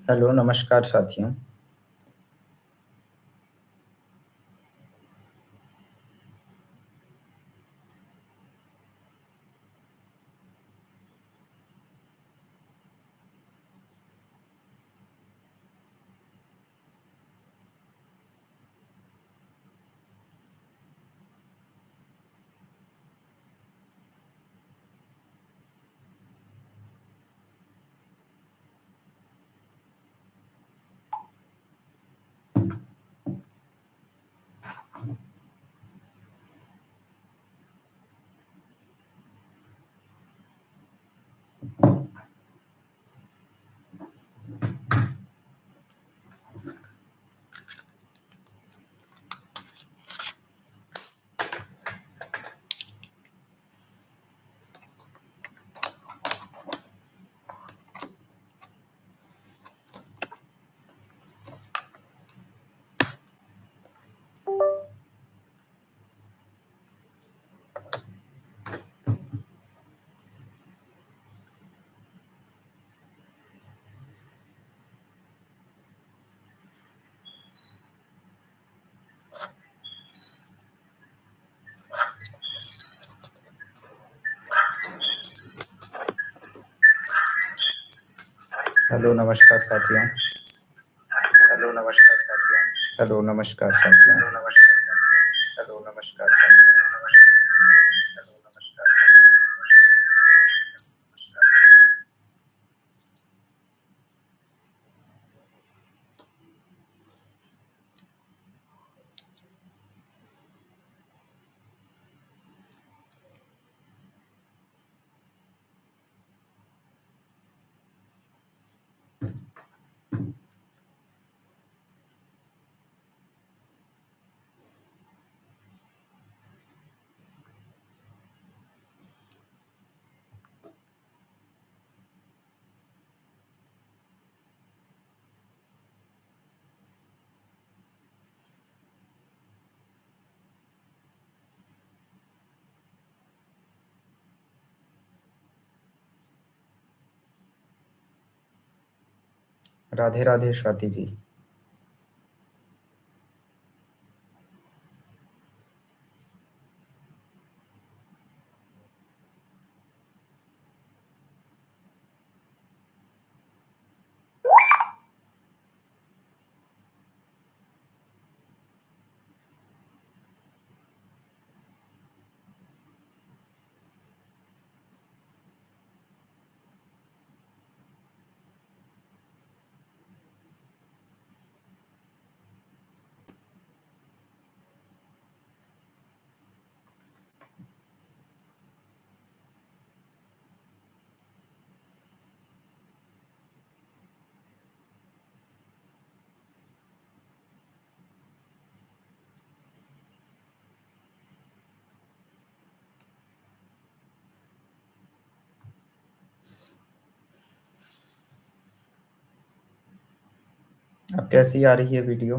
Hello, नमस्कार साथियों। Hello, नमस्कार साथियों। हेलो नमस्कार साथियों। हेलो, नमस्कार साथियों। हेलो नमस्कार साथियों। हेलो नमस्कार साथियों। हेलो नमस्कार राधे राधे स्वाति जी। अब कैसी आ रही है वीडियो?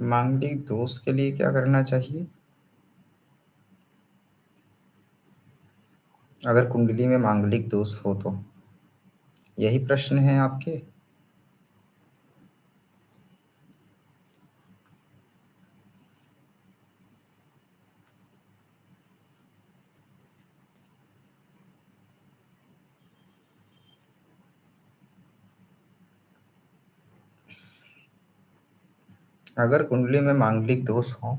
मांगलिक दोष के लिए क्या करना चाहिए? अगर कुंडली में मांगलिक दोष हो तो यही प्रश्न है आपके? अगर कुंडली में मांगलिक दोष हो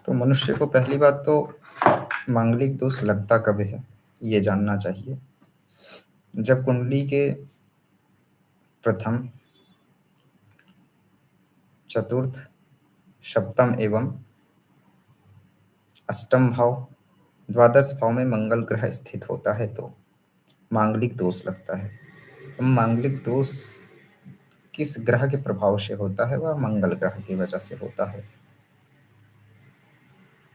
तो मनुष्य को पहली बात तो मांगलिक दोष लगता कब है ये जानना चाहिए। जब कुंडली के प्रथम, चतुर्थ, सप्तम एवं अष्टम भाव, द्वादश भाव में मंगल ग्रह स्थित होता है तो मांगलिक दोष लगता है। मांगलिक दोष किस ग्रह के प्रभाव से होता है? वह मंगल ग्रह की वजह से होता है।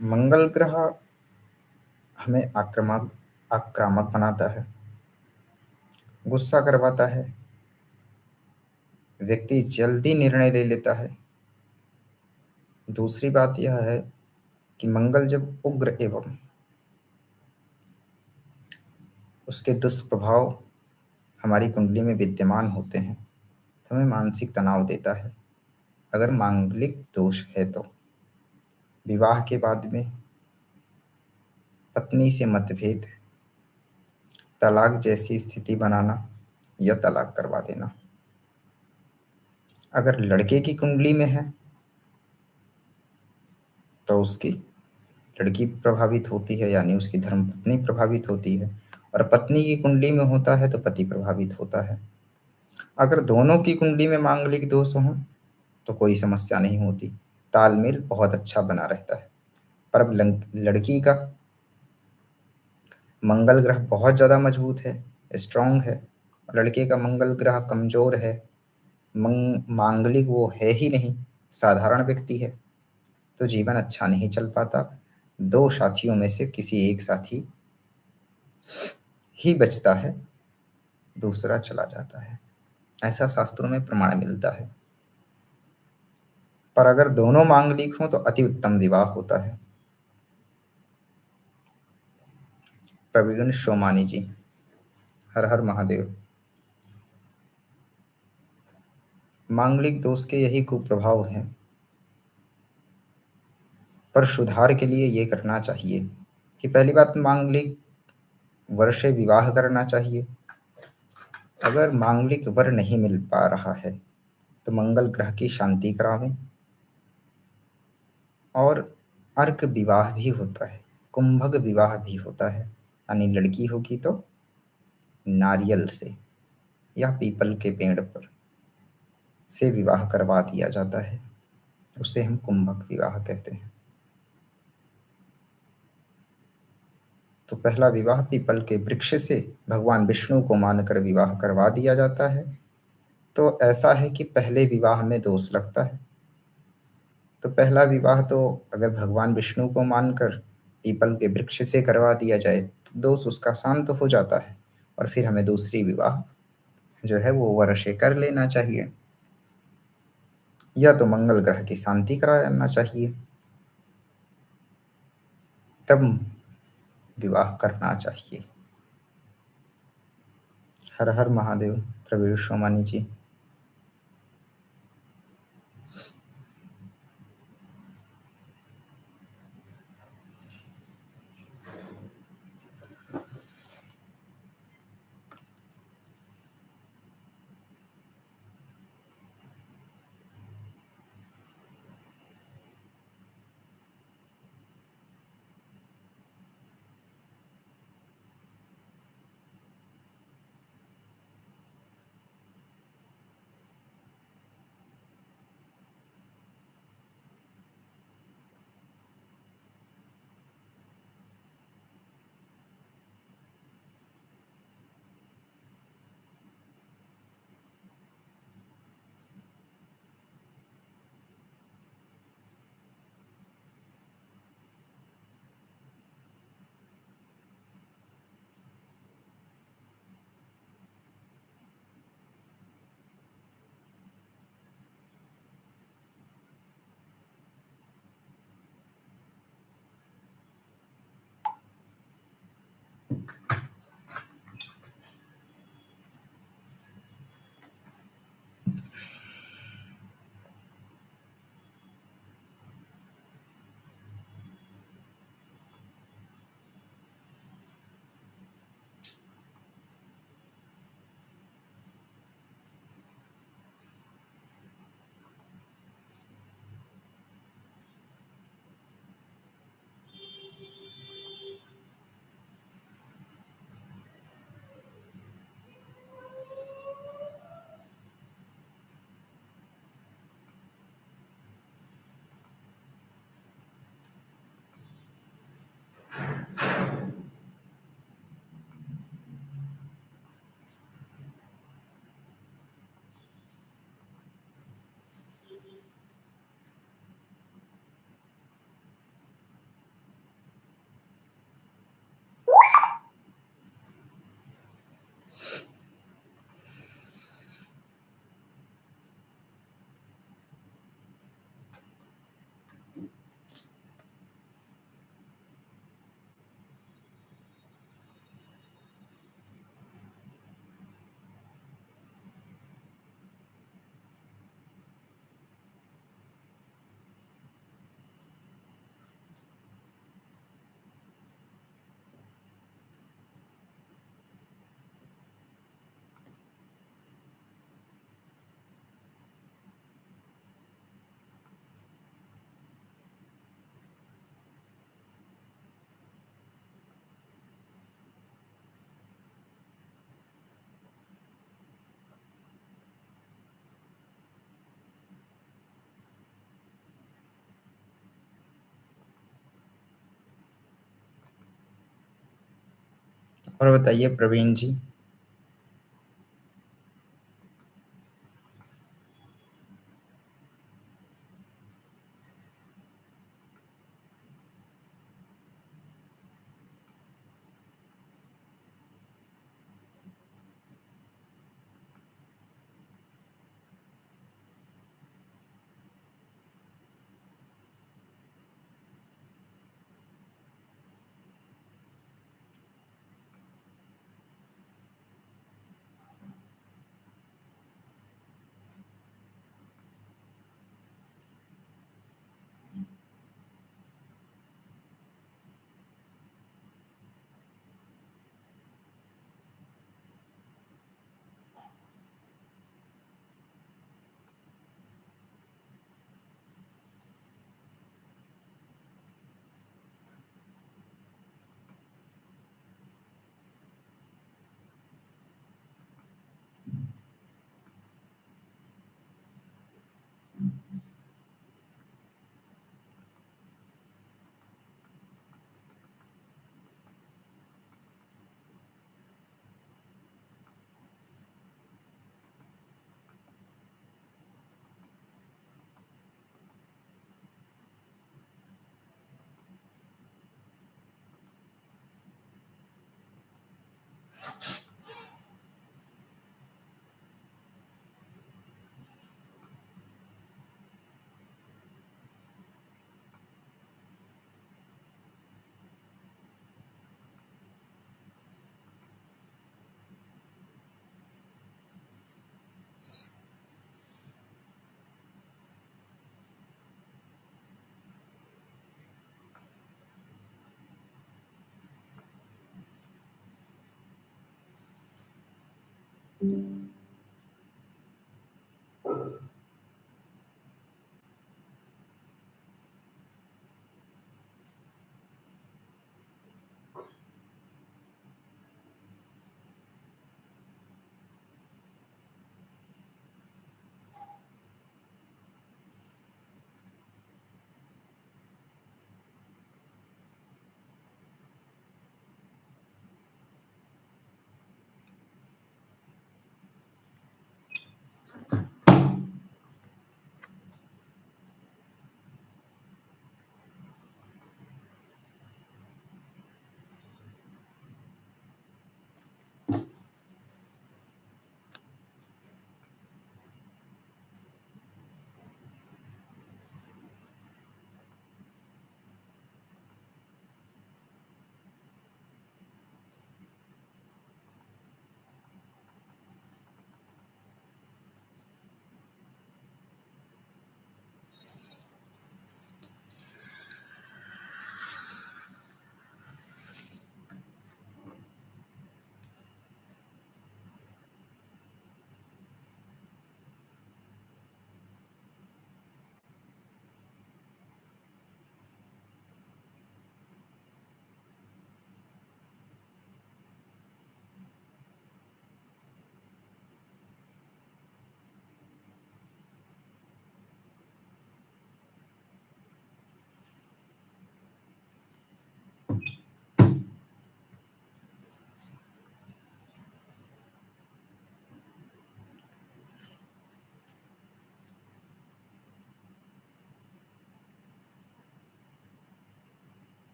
मंगल ग्रह हमें आक्रामक आक्रामक बनाता है, गुस्सा करवाता है, व्यक्ति जल्दी निर्णय ले लेता है। दूसरी बात यह है कि मंगल जब उग्र एवं उसके दुष्प्रभाव हमारी कुंडली में विद्यमान होते हैं तो हमें मानसिक तनाव देता है। अगर मांगलिक दोष है तो विवाह के बाद में पत्नी से मतभेद, तलाक जैसी स्थिति बनाना या तलाक करवा देना। अगर लड़के की कुंडली में है तो उसकी लड़की प्रभावित होती है, यानी उसकी धर्मपत्नी प्रभावित होती है, और पत्नी की कुंडली में होता है तो पति प्रभावित होता है। अगर दोनों की कुंडली में मांगलिक दोष हों तो कोई समस्या नहीं होती, तालमेल बहुत अच्छा बना रहता है। पर अब लड़की का मंगल ग्रह बहुत ज़्यादा मजबूत है, स्ट्रांग है, लड़के का मंगल ग्रह कमजोर है, मांगलिक वो है ही नहीं, साधारण व्यक्ति है, तो जीवन अच्छा नहीं चल पाता। दो साथियों में से किसी एक साथी ही बचता है, दूसरा चला जाता है, ऐसा शास्त्रों में प्रमाण मिलता है। पर अगर दोनों मांगलिक हों तो अति उत्तम विवाह होता है। प्रवीण सोमानी जी, हर हर महादेव। मांगलिक दोष के यही कुप्रभाव हैं, पर सुधार के लिए ये करना चाहिए कि पहली बात, मांगलिक वर से विवाह करना चाहिए। अगर मांगलिक वर नहीं मिल पा रहा है तो मंगल ग्रह की शांति करावें। और अर्क विवाह भी होता है, कुंभक विवाह भी होता है, यानी लड़की होगी तो नारियल से या पीपल के पेड़ पर से विवाह करवा दिया जाता है, उसे हम कुंभक विवाह कहते हैं। तो पहला विवाह पीपल के वृक्ष से भगवान विष्णु को मानकर विवाह करवा दिया जाता है। तो ऐसा है कि पहले विवाह में दोष लगता है, तो पहला विवाह तो अगर भगवान विष्णु को मानकर पीपल के वृक्ष से करवा दिया जाए तो दोष उसका शांत हो जाता है, और फिर हमें दूसरी विवाह जो है वो वर से कर लेना चाहिए, या तो मंगल ग्रह की शांति कराना चाहिए, तब विवाह करना चाहिए। हर हर महादेव। प्रवीण सोमानी जी। और बताइए प्रवीण जी।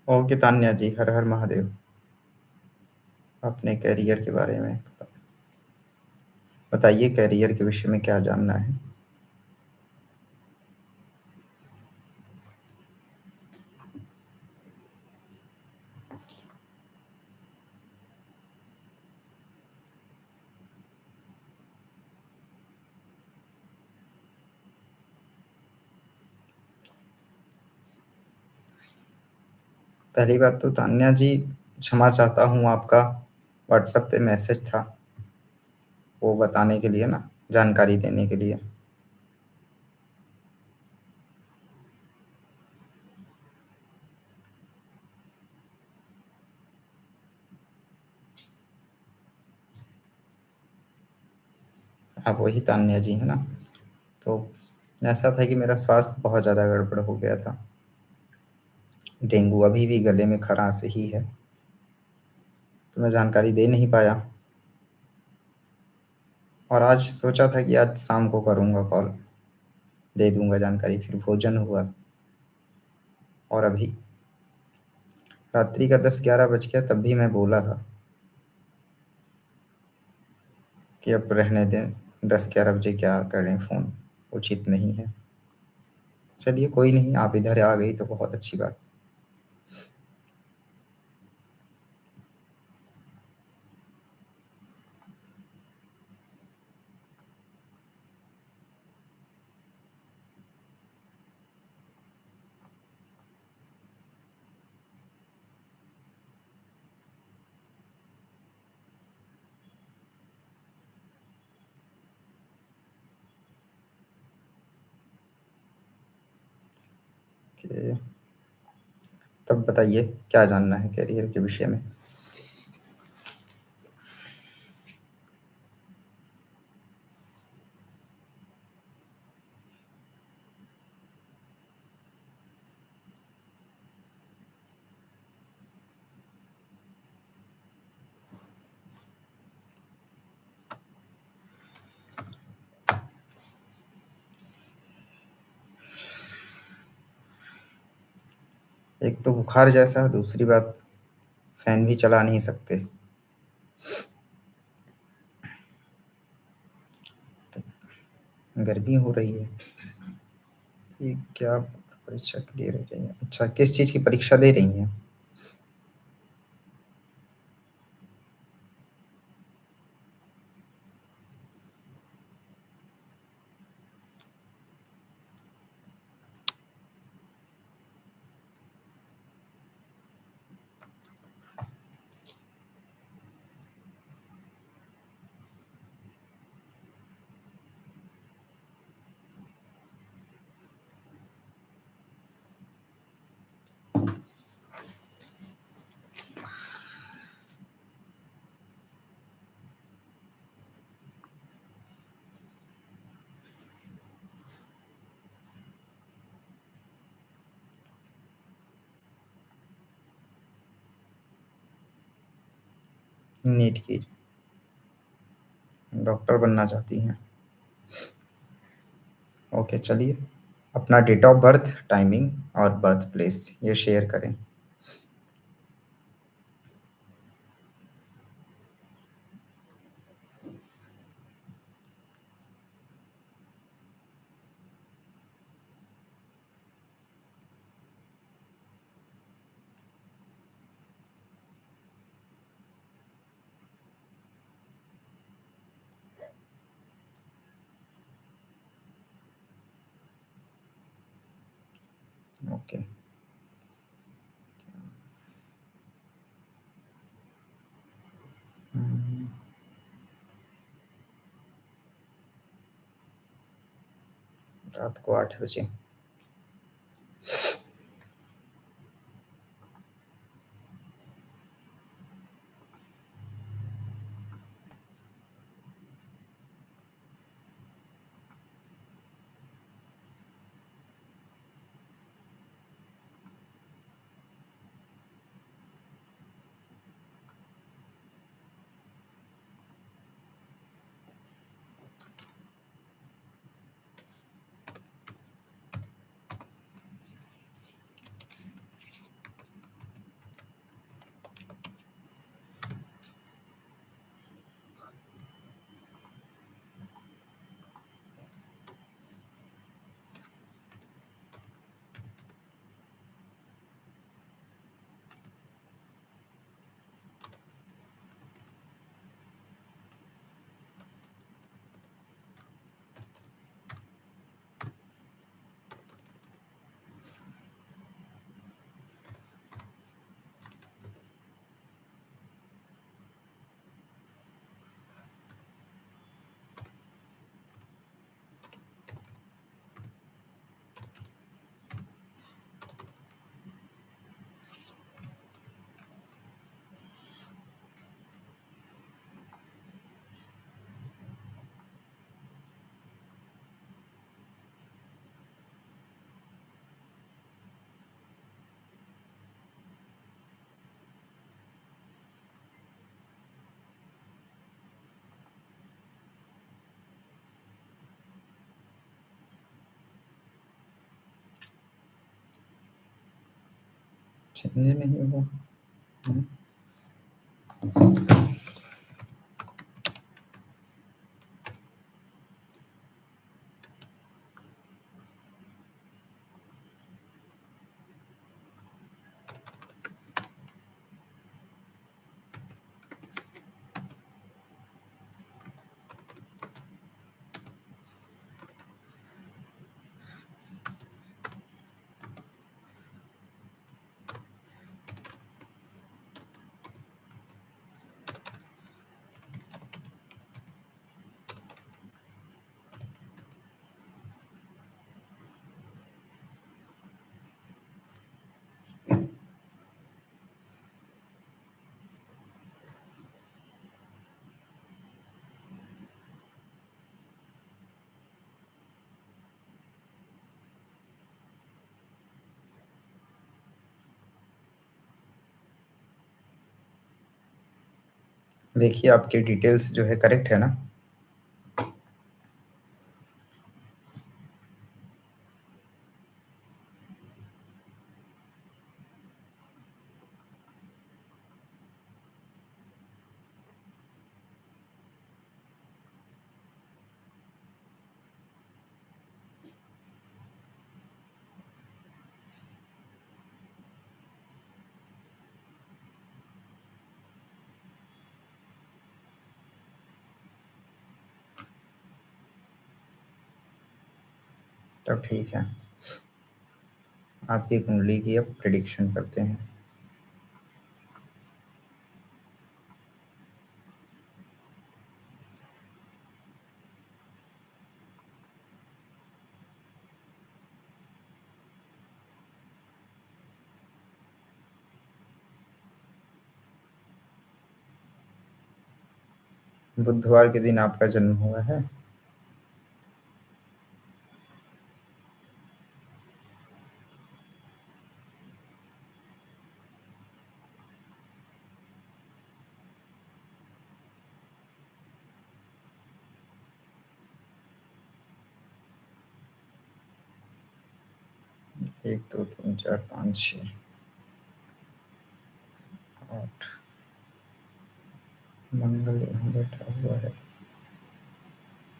ओके तान्या जी, हर हर महादेव। अपने करियर के बारे में बताइए, करियर के विषय में क्या जानना है? पहली बात तो तान्या जी, क्षमा चाहता हूँ, आपका व्हाट्सएप पे मैसेज था वो बताने के लिए ना, जानकारी देने के लिए। आप वही तान्या जी हैं ना? तो ऐसा था कि मेरा स्वास्थ्य बहुत ज़्यादा गड़बड़ हो गया था। डेंगू अभी भी गले में खरांश ही है, तो मैं जानकारी दे नहीं पाया। और आज सोचा था कि आज शाम को करूँगा कॉल, दे दूँगा जानकारी। फिर भोजन हुआ और अभी रात्रि का 10-11 बज गया, तब भी मैं बोला था कि अब रहने दें, 10-11 बजे क्या करें फ़ोन, उचित नहीं है। चलिए कोई नहीं, आप इधर आ गई तो बहुत अच्छी बात। कि तब बताइए क्या जानना है करियर के विषय में? एक तो बुखार जैसा, दूसरी बात फैन भी चला नहीं सकते। गर्मी हो रही है। ये क्या परीक्षा क्लियर हो रही है? अच्छा, किस चीज़ की परीक्षा दे रही हैं? नीट की। डॉक्टर बनना चाहती हैं? ओके, चलिए अपना डेट ऑफ बर्थ, टाइमिंग और बर्थ प्लेस ये शेयर करें। ओके। रात को 8 बजे। चेंज नहीं हुआ। हम्म। देखिए आपकी डिटेल्स जो है करेक्ट है ना? तो ठीक है, आपकी कुंडली की अब प्रिडिक्शन करते हैं। बुधवार के दिन आपका जन्म हुआ है। एक दो तीन चार पाँच छः आठ। मंगल यहाँ बैठा हुआ है।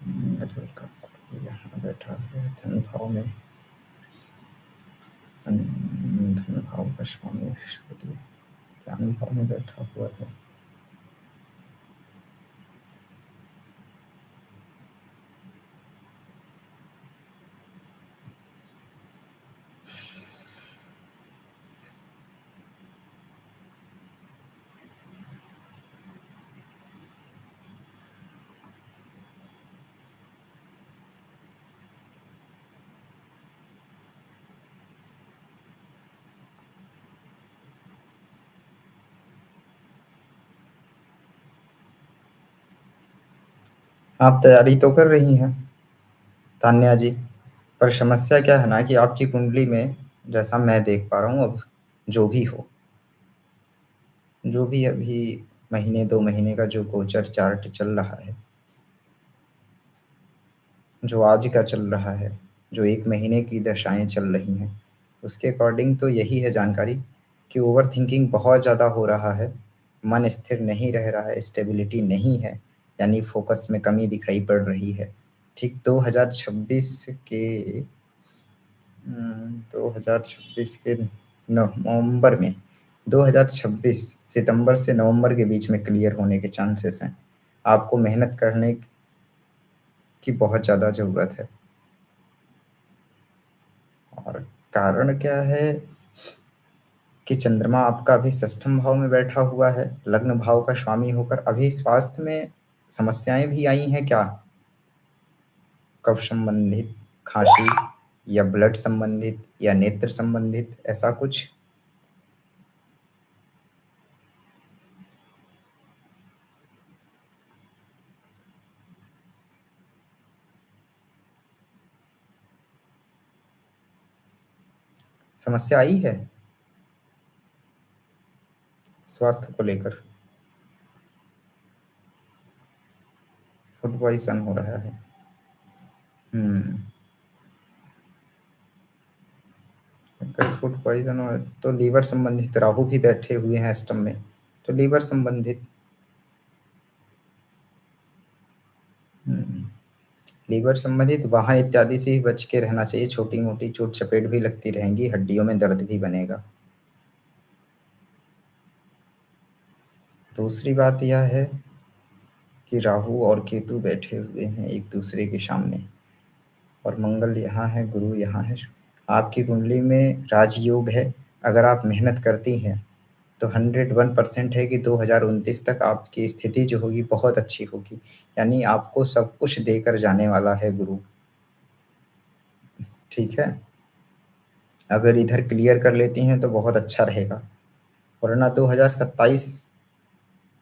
मंगल का गुरु यहाँ बैठा हुआ है धन भाव में। धन भाव का स्वामी बृहस्पति ज्ञान भाव में बैठा हुआ है। आप तैयारी तो कर रही हैं तान्या जी, पर समस्या क्या है ना कि आपकी कुंडली में जैसा मैं देख पा रहा हूँ अब, जो भी हो, जो भी अभी महीने 2 महीने का जो गोचर चार्ट चल रहा है, जो आज का चल रहा है, जो 1 महीने की दशाएँ चल रही हैं, उसके अकॉर्डिंग तो यही है जानकारी कि ओवरथिंकिंग बहुत ज़्यादा हो रहा है, मन स्थिर नहीं रह रहा है, स्टेबिलिटी नहीं है, यानी फ़ोकस में कमी दिखाई पड़ रही है। ठीक 2026 के 2026 के नवंबर में, 2026 सितंबर से नवंबर के बीच में क्लियर होने के चांसेस हैं। आपको मेहनत करने की बहुत ज़्यादा ज़रूरत है। और कारण क्या है कि चंद्रमा आपका अभी षष्ठम भाव में बैठा हुआ है, लग्न भाव का स्वामी होकर। अभी स्वास्थ्य में समस्याएं भी आई हैं क्या? कफ संबंधित, खांसी, या ब्लड संबंधित, या नेत्र संबंधित, ऐसा कुछ? समस्या आई है स्वास्थ्य को लेकर? फूड पॉइजन हो रहा है। हम्म। अगर फूड पॉइजन हो तो लीवर संबंधित राहु भी बैठे हुए हैं अष्टम में, तो लीवर संबंधित लीवर संबंधित वाहन इत्यादि से भी बच के रहना चाहिए। छोटी मोटी चोट चपेट भी लगती रहेंगी, हड्डियों में दर्द भी बनेगा। दूसरी बात यह है कि राहु और केतु बैठे हुए हैं एक दूसरे के सामने, और मंगल यहाँ है, गुरु यहाँ है। आपकी कुंडली में राजयोग है। अगर आप मेहनत करती हैं तो 101% है कि 2029 तक आपकी स्थिति जो होगी बहुत अच्छी होगी। यानी आपको सब कुछ देकर जाने वाला है गुरु। ठीक है, अगर इधर क्लियर कर लेती हैं तो बहुत अच्छा रहेगा, वरना 2027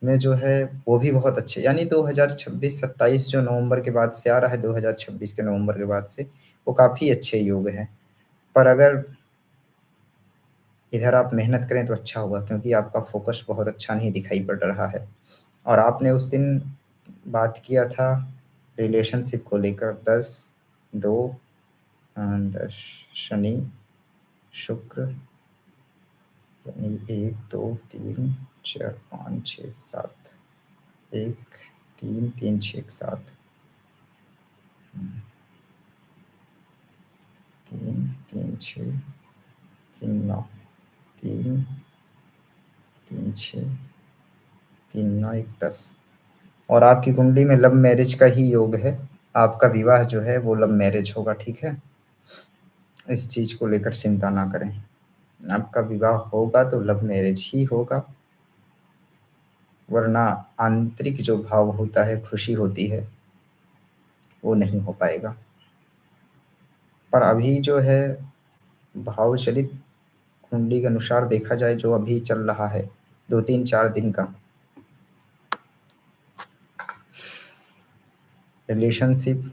में जो है वो भी बहुत अच्छे, यानी 2026-27 जो नवंबर के बाद से आ रहा है, 2026 के नवंबर के बाद से वो काफ़ी अच्छे योग हैं। पर अगर इधर आप मेहनत करें तो अच्छा होगा, क्योंकि आपका फोकस बहुत अच्छा नहीं दिखाई पड़ रहा है। और आपने उस दिन बात किया था रिलेशनशिप को लेकर, 10 2 10 शनि शुक्र, यानी 1 2 3 4 5 6 7, 1 3 3 6 7, 3 3 6 3 9, 3 3 6 3 9 1 10। और आपकी कुंडली में लव मैरिज का ही योग है। आपका विवाह जो है वो लव मैरिज होगा। ठीक है, इस चीज़ को लेकर चिंता ना करें। आपका विवाह होगा तो लव मैरिज ही होगा, वरना आंतरिक जो भाव होता है, खुशी होती है, वो नहीं हो पाएगा। पर अभी जो है भाव चलित कुंडली के अनुसार देखा जाए, जो अभी चल रहा है 2 3 4 दिन का रिलेशनशिप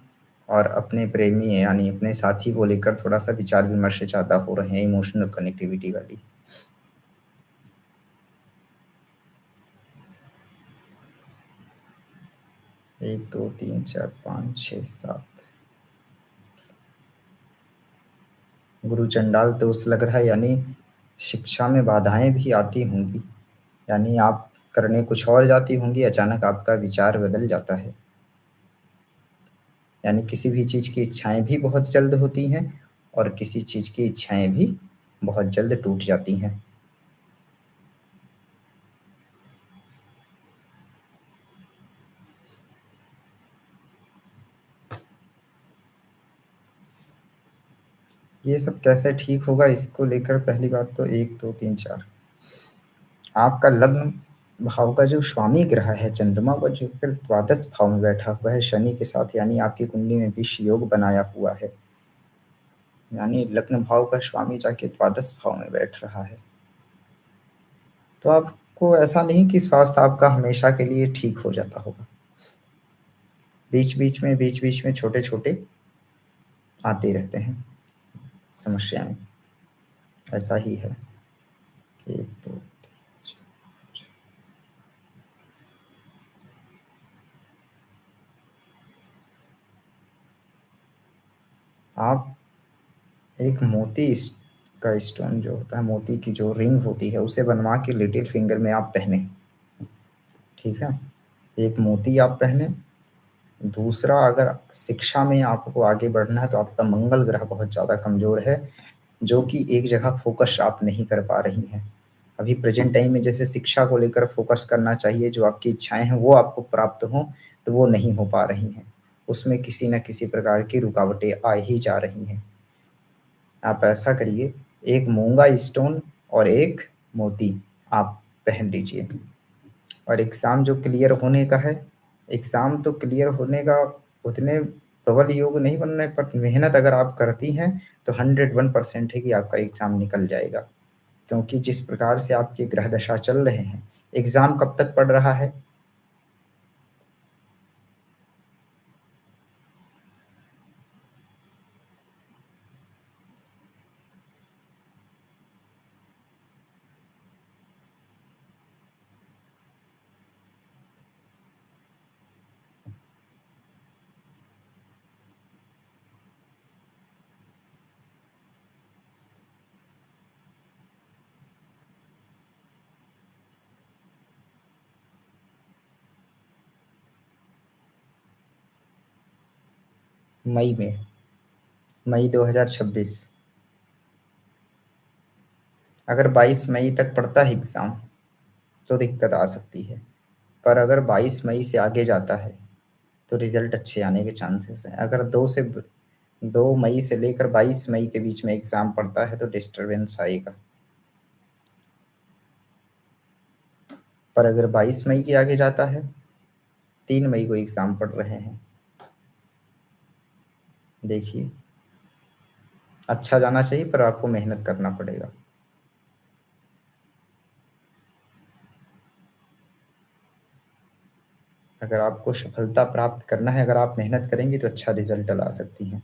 और अपने प्रेमी यानी अपने साथी को लेकर थोड़ा सा विचार विमर्श ज़्यादा हो रहे हैं, इमोशनल कनेक्टिविटी वाली। 1 2 3 4 5 6 7 गुरु चंडाल दोष लग रहा है, यानी शिक्षा में बाधाएं भी आती होंगी। यानी आप करने कुछ और जाती होंगी, अचानक आपका विचार बदल जाता है। यानी किसी भी चीज़ की इच्छाएं भी बहुत जल्द होती हैं, और किसी चीज़ की इच्छाएं भी बहुत जल्द टूट जाती हैं। ये सब कैसे ठीक होगा, इसको लेकर पहली बात तो 1 2 3 4 आपका लग्न भाव का जो स्वामी ग्रह है चंद्रमा, वो जो फिर द्वादश भाव में बैठा हुआ है शनि के साथ, यानी आपकी कुंडली में विष योग बनाया हुआ है। यानी लग्न भाव का स्वामी जाके द्वादश भाव में बैठ रहा है। तो आपको ऐसा नहीं कि स्वास्थ्य आपका हमेशा के लिए ठीक हो जाता होगा। बीच बीच में छोटे छोटे आते रहते हैं समस्याएं। ऐसा ही है। 1 2 3 4। आप एक मोती का स्टोन जो होता है, मोती की जो रिंग होती है, उसे बनवा के लिटिल फिंगर में आप पहने। ठीक है, एक मोती आप पहने। दूसरा, अगर शिक्षा में आपको आगे बढ़ना है तो आपका मंगल ग्रह बहुत ज़्यादा कमज़ोर है, जो कि एक जगह फोकस आप नहीं कर पा रही हैं। अभी प्रेजेंट टाइम में जैसे शिक्षा को लेकर फोकस करना चाहिए, जो आपकी इच्छाएं हैं वो आपको प्राप्त हों, तो वो नहीं हो पा रही हैं। उसमें किसी न किसी प्रकार की रुकावटें आ ही जा रही हैं। आप ऐसा करिए, एक मूंगा स्टोन और एक मोती आप पहन लीजिए। और एग्ज़ाम जो क्लियर होने का है, एग्ज़ाम तो क्लियर होने का उतने प्रबल योग नहीं बन रहे, पर मेहनत अगर आप करती हैं तो 101% है कि आपका एग्ज़ाम निकल जाएगा। क्योंकि जिस प्रकार से आपके ग्रह दशा चल रहे हैं, एग्ज़ाम कब तक पड़ रहा है? मई में, मई 2026। अगर 22 मई तक पड़ता है एग्ज़ाम तो दिक्कत आ सकती है, पर अगर 22 मई से आगे जाता है तो रिज़ल्ट अच्छे आने के चांसेस हैं। अगर 2 मई से लेकर 22 मई के बीच में एग्ज़ाम पड़ता है तो डिस्टर्बेंस आएगा। पर अगर 22 मई के आगे जाता है, 3 मई को एग्ज़ाम पढ़ रहे हैं, देखिए अच्छा जाना चाहिए पर आपको मेहनत करना पड़ेगा। अगर आपको सफलता प्राप्त करना है, अगर आप मेहनत करेंगी तो अच्छा रिज़ल्ट ला सकती हैं।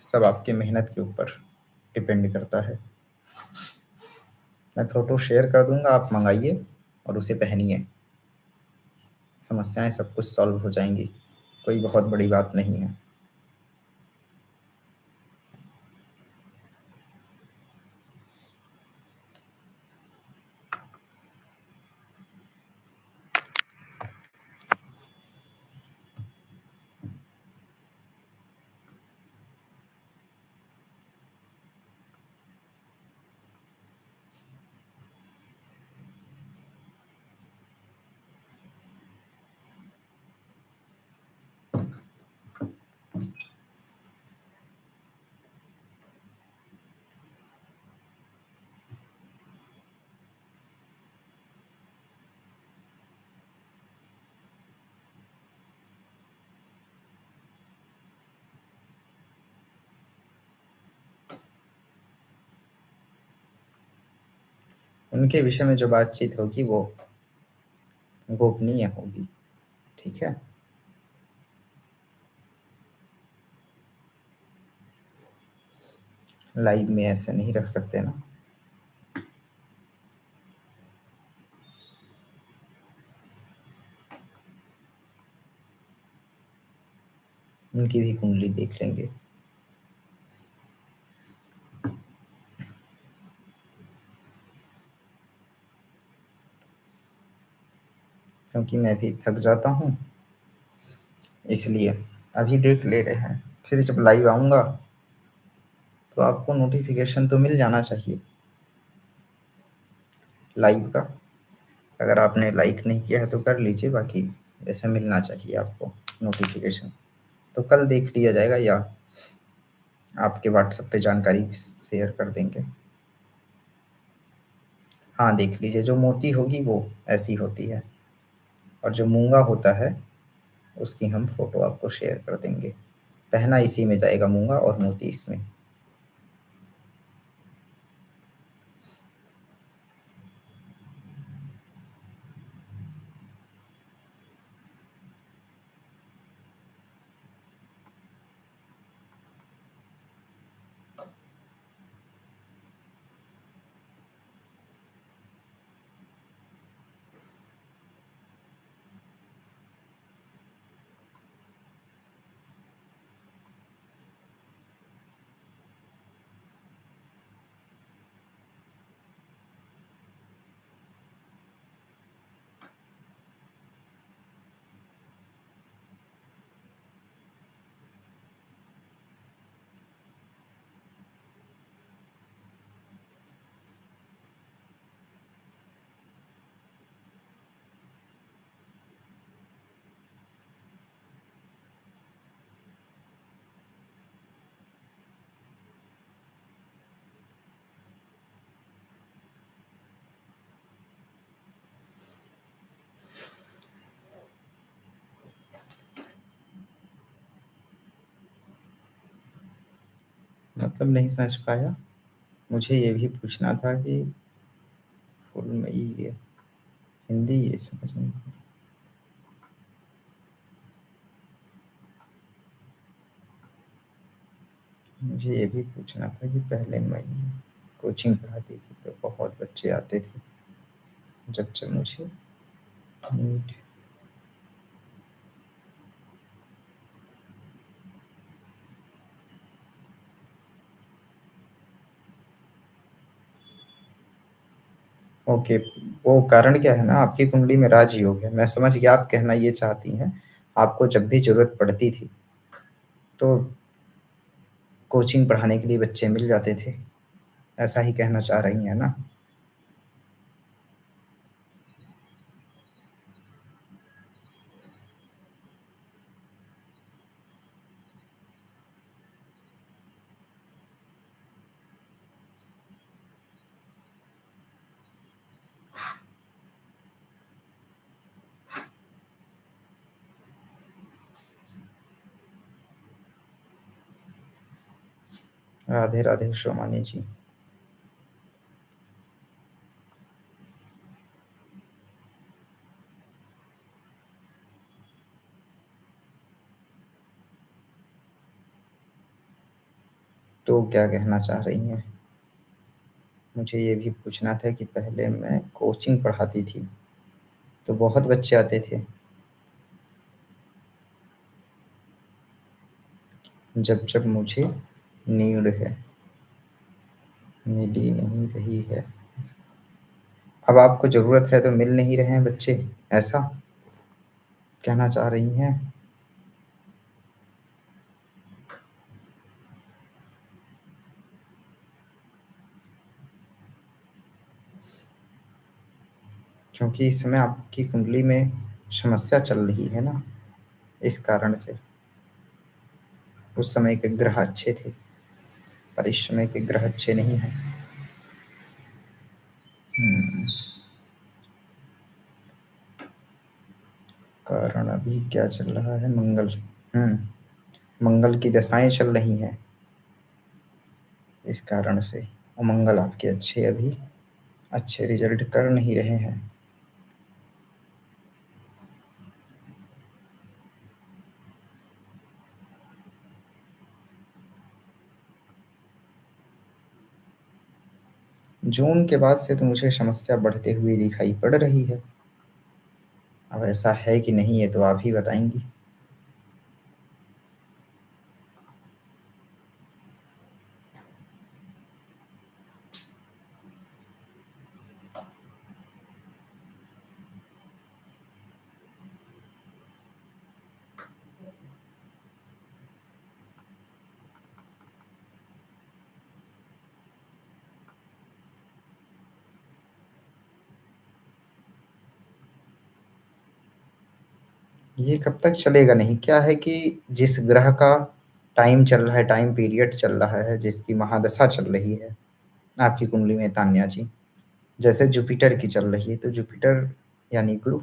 सब आपकी मेहनत के ऊपर डिपेंड करता है। मैं फ़ोटो शेयर कर दूँगा, आप मँगाइए और उसे पहनिए। समस्याएँ सब कुछ सॉल्व हो जाएँगी, कोई बहुत बड़ी बात नहीं है। उनके विषय में जो बातचीत होगी वो गोपनीय होगी, ठीक है? लाइव में ऐसे नहीं रख सकते ना। उनकी भी कुंडली देख लेंगे। क्योंकि मैं भी थक जाता हूँ, इसलिए अभी देख ले रहे हैं। फिर जब लाइव आऊँगा तो आपको नोटिफ़िकेशन तो मिल जाना चाहिए लाइव का। अगर आपने लाइक नहीं किया है तो कर लीजिए, बाकी वैसे मिलना चाहिए आपको नोटिफ़िकेशन। तो कल देख लिया जाएगा या आपके व्हाट्सएप पे जानकारी शेयर कर देंगे। हाँ, देख लीजिए, जो मोती होगी वो ऐसी होती है और जो मूँगा होता है उसकी हम फ़ोटो आपको शेयर कर देंगे। पहना इसी में जाएगा, मूँगा और मोती इसमें। मतलब नहीं समझ पाया? मुझे ये भी पूछना था कि फुल में ये हिंदी ये समझ नहीं। मुझे ये भी पूछना था कि पहले मैं कोचिंग पढ़ाती थी तो बहुत बच्चे आते थे, जब मुझे नीट। ओके, वो कारण क्या है ना, आपकी कुंडली में राजयोग है। मैं समझ गया आप कहना ये चाहती हैं। आपको जब भी ज़रूरत पड़ती थी, तो कोचिंग पढ़ाने के लिए बच्चे मिल जाते थे। ऐसा ही कहना चाह रही हैं ना? राधे राधे शोमानी जी। तो क्या कहना चाह रही हैं? मुझे ये भी पूछना था कि पहले मैं कोचिंग पढ़ाती थी, तो बहुत बच्चे आते थे। जब जब मुझे नीड है, मिली नहीं रही है। अब आपको ज़रूरत है तो मिल नहीं रहे हैं बच्चे, ऐसा कहना चाह रही हैं? क्योंकि इस समय आपकी कुंडली में समस्या चल रही है ना, इस कारण से। उस समय के ग्रह अच्छे थे, पर इस समय के ग्रह अच्छे नहीं हैं। कारण अभी क्या चल रहा है? मंगल। मंगल की दशाएं चल रही हैं, इस कारण से। और मंगल आपके अच्छे अभी अच्छे रिजल्ट कर नहीं रहे हैं। जून के बाद से तो मुझे समस्या बढ़ते हुए दिखाई पड़ रही है। अब ऐसा है कि नहीं, ये तो आप ही बताएंगी। ये कब तक चलेगा? नहीं, क्या है कि जिस ग्रह का टाइम चल रहा है, टाइम पीरियड चल रहा है, जिसकी महादशा चल रही है आपकी कुंडली में तान्या जी, जैसे जुपिटर की चल रही है, तो जुपिटर यानी गुरु।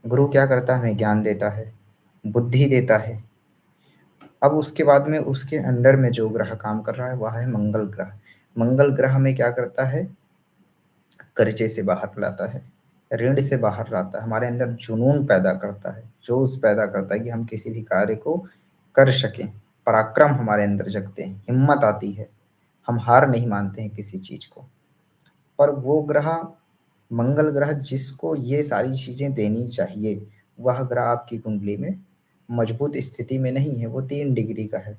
गुरु क्या करता है? हमें ज्ञान देता है, बुद्धि देता है। अब उसके बाद में उसके अंडर में जो ग्रह काम कर रहा है वह है मंगल ग्रह। मंगल ग्रह में क्या करता है? कर्जे से बाहर लाता है, ऋण से बाहर लाता है, हमारे अंदर जुनून पैदा करता है, जोश पैदा करता है कि हम किसी भी कार्य को कर सकें। पराक्रम हमारे अंदर जगते हैं, हिम्मत आती है, हम हार नहीं मानते हैं किसी चीज को। पर वो ग्रह, मंगल ग्रह, जिसको ये सारी चीजें देनी चाहिए, वह ग्रह आपकी कुंडली में मजबूत स्थिति में नहीं है। वो 3 डिग्री का है।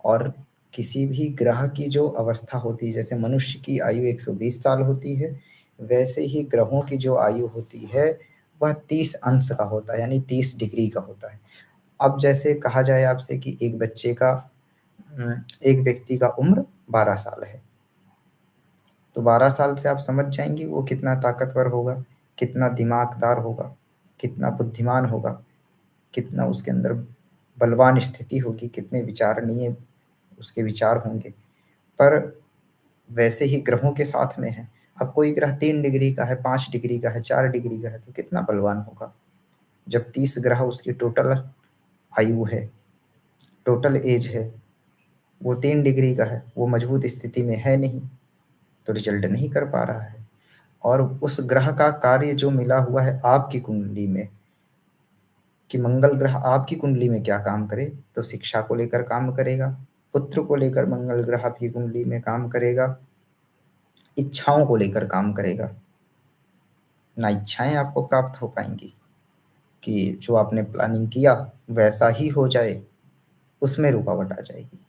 और किसी भी ग्रह की जो अवस्था होती है, जैसे मनुष्य की आयु 120 साल होती है, वैसे ही ग्रहों की जो आयु होती है वह 30 अंश का होता है, यानी 30 डिग्री का होता है। अब जैसे कहा जाए आपसे कि एक व्यक्ति का उम्र 12 साल है, तो 12 साल से आप समझ जाएंगे वो कितना ताकतवर होगा, कितना दिमागदार होगा, कितना बुद्धिमान होगा, कितना उसके अंदर बलवान स्थिति होगी, कितने विचारणीय उसके विचार होंगे। पर वैसे ही ग्रहों के साथ में है। अब कोई ग्रह 3 डिग्री का है, 5 डिग्री का है, 4 डिग्री का है, तो कितना बलवान होगा। जब 30 ग्रह उसकी टोटल आयु है, टोटल एज है, वो 3 डिग्री का है, वो मजबूत स्थिति में है नहीं, तो रिजल्ट नहीं कर पा रहा है। और उस ग्रह का कार्य जो मिला हुआ है आपकी कुंडली में, कि मंगल ग्रह आपकी कुंडली में क्या काम करे, तो शिक्षा को लेकर काम करेगा, पुत्र को लेकर मंगल ग्रह आपकी कुंडली में काम करेगा, इच्छाओं को लेकर काम करेगा। ना इच्छाएं आपको प्राप्त हो पाएंगी कि जो आपने प्लानिंग किया वैसा ही हो जाए, उसमें रुकावट आ जाएगी।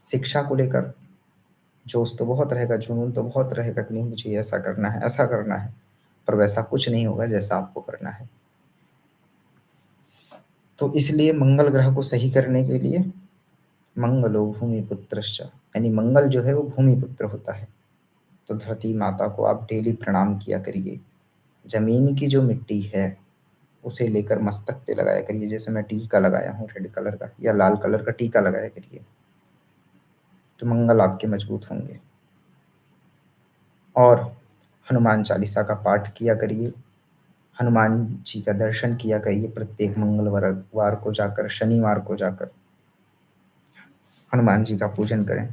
शिक्षा को लेकर जोश तो बहुत रहेगा, जुनून तो बहुत रहेगा कि नहीं मुझे ऐसा करना है, ऐसा करना है, पर वैसा कुछ नहीं होगा जैसा आपको करना है। तो इसलिए मंगल ग्रह को सही करने के लिए मंगलो भूमिपुत्रश्च, यानी मंगल जो है वो भूमिपुत्र होता है। तो धरती माता को आप डेली प्रणाम किया करिए। जमीन की जो मिट्टी है उसे लेकर मस्तक पे लगाया करिए, जैसे मैं टीका लगाया हूँ रेड कलर का या लाल कलर का टीका लगाया करिए, तो मंगल आपके मजबूत होंगे। और हनुमान चालीसा का पाठ किया करिए। हनुमान जी का दर्शन किया करिए प्रत्येक मंगलवार वार को जाकर, शनिवार को जाकर हनुमान जी का पूजन करें,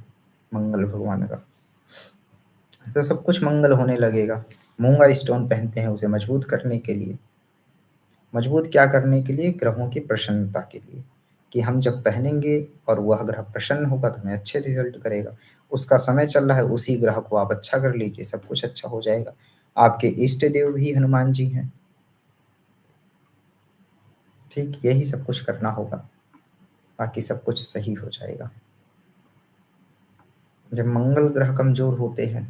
मंगल भगवान का, तो सब कुछ मंगल होने लगेगा। मूंगा स्टोन पहनते हैं उसे मजबूत करने के लिए। मजबूत क्या करने के लिए? ग्रहों की प्रसन्नता के लिए, कि हम जब पहनेंगे और वह ग्रह प्रसन्न होगा तो हमें अच्छे रिजल्ट करेगा। उसका समय चल रहा है, उसी ग्रह को आप अच्छा कर लीजिए, सब कुछ अच्छा हो जाएगा। आपके इष्ट देव भी हनुमान जी हैं। ठीक, यही सब कुछ करना होगा, बाकी सब कुछ सही हो जाएगा। जब मंगल ग्रह कमजोर होते हैं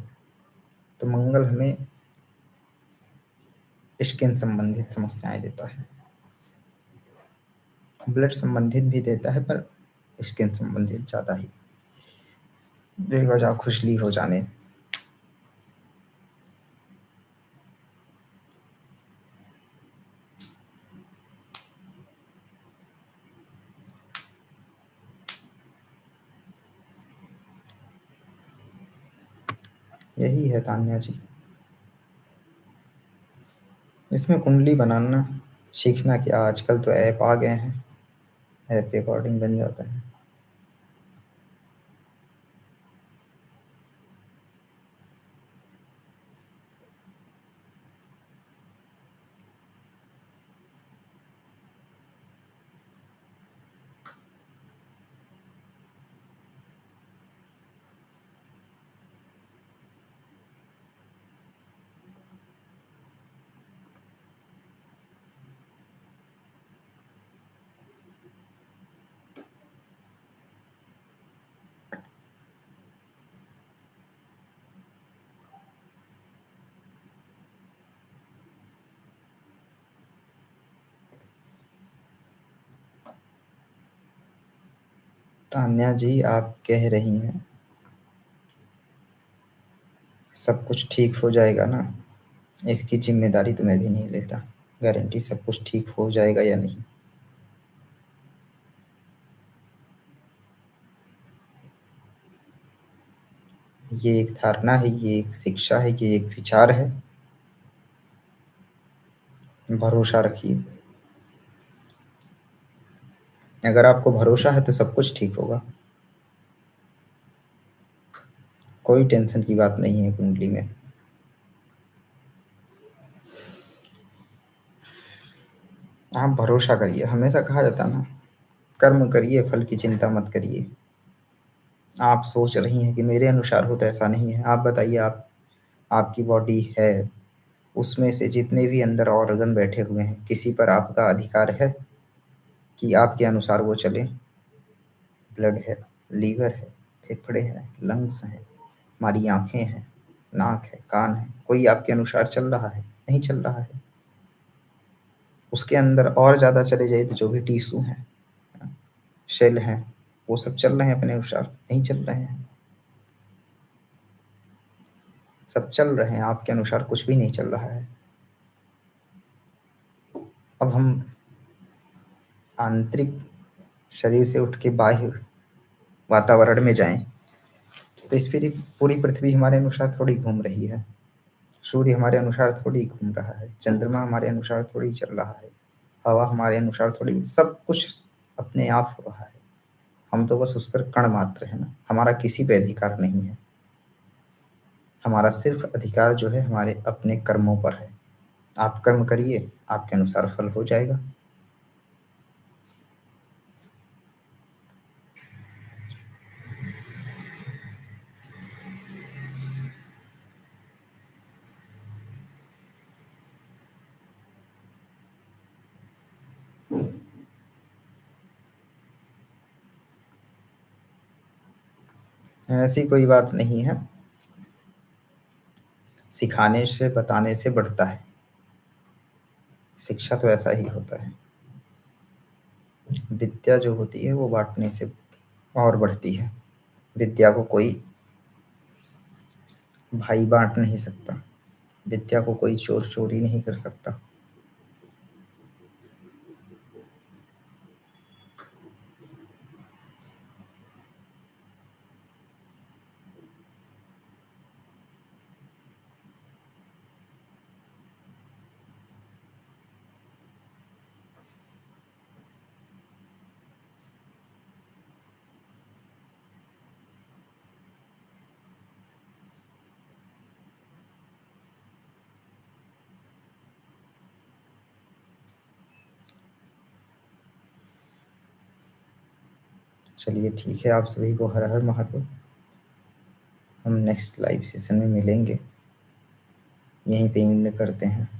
तो मंगल हमें स्किन संबंधित समस्याएं देता है, ब्लड संबंधित भी देता है, पर स्किन संबंधित ज्यादा ही, बेवजह खुजली हो जाने। यही है तान्या जी। इसमें कुंडली बनाना सीखना क्या, आजकल तो ऐप आ गए हैं, ऐप के अकॉर्डिंग बन जाता है। तान्या जी, आप कह रही हैं सब कुछ ठीक हो जाएगा ना, इसकी जिम्मेदारी तो मैं भी नहीं लेता, गारंटी सब कुछ ठीक हो जाएगा या नहीं। ये एक धारणा है, ये एक शिक्षा है, ये एक विचार है। भरोसा रखिए। अगर आपको भरोसा है तो सब कुछ ठीक होगा। कोई टेंशन की बात नहीं है कुंडली में। आप भरोसा करिए, हमेशा कहा जाता है ना, कर्म करिए फल की चिंता मत करिए। आप सोच रही हैं कि मेरे अनुसार हो, तो ऐसा नहीं है। आप बताइए, आप आपकी बॉडी है, उसमें से जितने भी अंदर ऑर्गन बैठे हुए हैं, किसी पर आपका अधिकार है कि आपके अनुसार वो चले? ब्लड है, लीवर है, फेफड़े हैं, लंग्स हैं, हमारी आंखें हैं, नाक है, कान है, कोई आपके अनुसार चल रहा है? नहीं चल रहा है। उसके अंदर और ज़्यादा चले जाइए तो जो भी टिश्यू हैं, सेल हैं, वो सब चल रहे हैं अपने अनुसार? नहीं चल रहे हैं। सब चल रहे हैं, आपके अनुसार कुछ भी नहीं चल रहा है। अब हम आंतरिक शरीर से उठ के बाह्य वातावरण में जाएं, तो इस पूरी पूरी पृथ्वी हमारे अनुसार थोड़ी घूम रही है। सूर्य हमारे अनुसार थोड़ी घूम रहा है, चंद्रमा हमारे अनुसार थोड़ी चल रहा है, हवा हमारे अनुसार थोड़ी, सब कुछ अपने आप हो रहा है। हम तो बस उस पर कण मात्र है ना, हमारा किसी पे अधिकार नहीं है। हमारा सिर्फ अधिकार जो है हमारे अपने कर्मों पर है। आप कर्म करिए, आपके अनुसार फल हो जाएगा। ऐसी कोई बात नहीं है, सिखाने से बताने से बढ़ता है। शिक्षा तो ऐसा ही होता है। विद्या जो होती है वो बांटने से और बढ़ती है। विद्या को कोई भाई बांट नहीं सकता, विद्या को कोई चोर चोरी नहीं कर सकता। चलिए ठीक है, आप सभी को हर हर महादेव। हम नेक्स्ट लाइव सेशन में मिलेंगे, यहीं पे एंड करते हैं।